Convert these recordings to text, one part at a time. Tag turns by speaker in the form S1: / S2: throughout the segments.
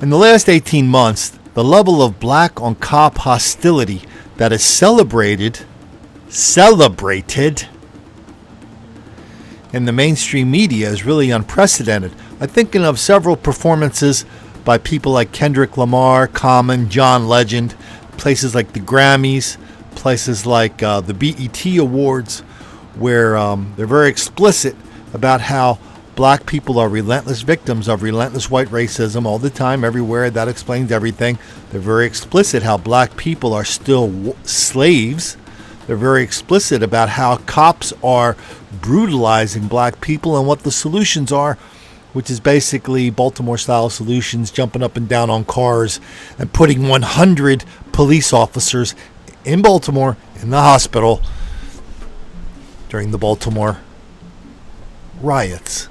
S1: In the last 18 months, the level of black on cop hostility that is celebrated in the mainstream media is really unprecedented. I'm thinking of several performances by people like Kendrick Lamar, Common, John Legend, places like the Grammys, places like the BET Awards, where they're very explicit about how black people are relentless victims of relentless white racism all the time, everywhere. That explains everything. They're very explicit how black people are still slaves. They're very explicit about how cops are brutalizing black people and what the solutions are, which is basically Baltimore-style solutions, jumping up and down on cars and putting 100 police officers in Baltimore in the hospital during the Baltimore riots.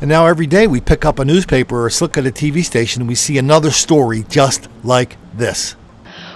S1: And now every day we pick up a newspaper or look at a TV station and we see another story just like this.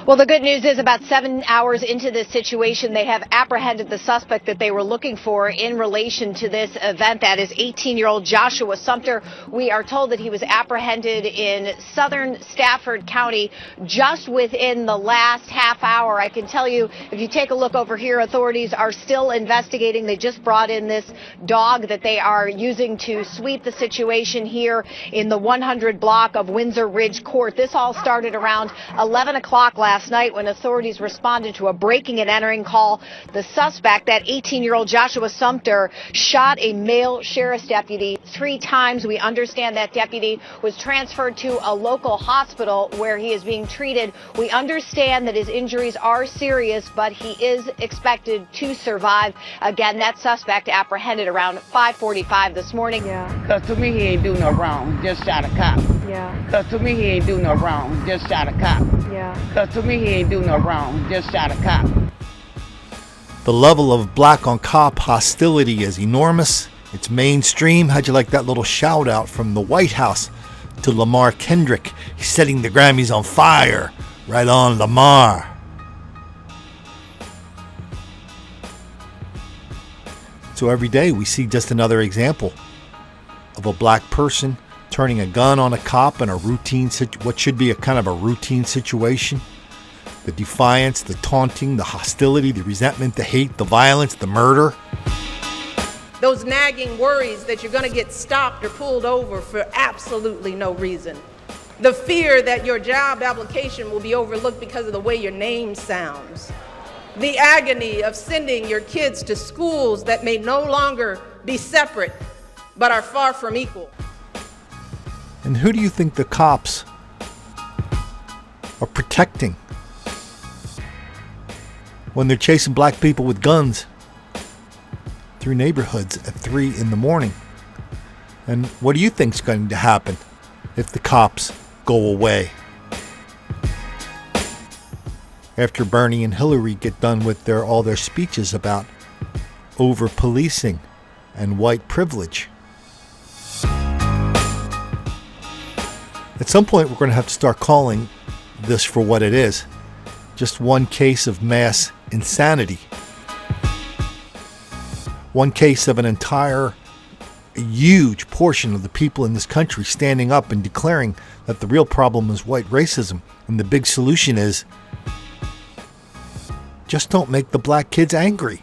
S2: Well, the good news is about 7 hours into this situation, they have apprehended the suspect that they were looking for in relation to this event. That is 18-year-old Joshua Sumter. We are told that he was apprehended in southern Stafford County just within the last half hour. I can tell you, if you take a look over here, authorities are still investigating. They just brought in this dog that they are using to sweep the situation here in the 100 block of Windsor Ridge Court. This all started around 11 o'clock last night when authorities responded to a breaking and entering call. The suspect, that 18-year-old Joshua Sumter, shot a male sheriff's deputy 3 times. We understand that deputy was transferred to a local hospital where he is being treated. We understand that his injuries are serious, but he is expected to survive. Again, that suspect apprehended around 5:45 this morning.
S3: Yeah. Because to me, he ain't do no wrong, just shot a cop.
S2: Yeah.
S3: Because to me, he ain't do no wrong, just shot a cop.
S2: Yeah.
S3: Because to me, he ain't do no wrong, just shot a cop.
S1: The level of black on cop hostility is enormous. It's mainstream. How'd you like that little shout out from the White House to Lamar Kendrick? He's setting the Grammys on fire. Right on, Lamar. So every day we see just another example of a black person turning a gun on a cop in a routine, what should be a kind of a routine situation. The defiance, the taunting, the hostility, the resentment, the hate, the violence, the murder.
S4: Those nagging worries that you're going to get stopped or pulled over for absolutely no reason. The fear that your job application will be overlooked because of the way your name sounds. The agony of sending your kids to schools that may no longer be separate, but are far from equal.
S1: And who do you think the cops are protecting when they're chasing black people with guns through neighborhoods at 3 in the morning? And what do you think's going to happen if the cops go away? After Bernie and Hillary get done with all their speeches about over-policing and white privilege. At some point, we're going to have to start calling this for what it is. Just one case of mass insanity. One case of an entire huge portion of the people in this country standing up and declaring that the real problem is white racism. And the big solution is just don't make the black kids angry.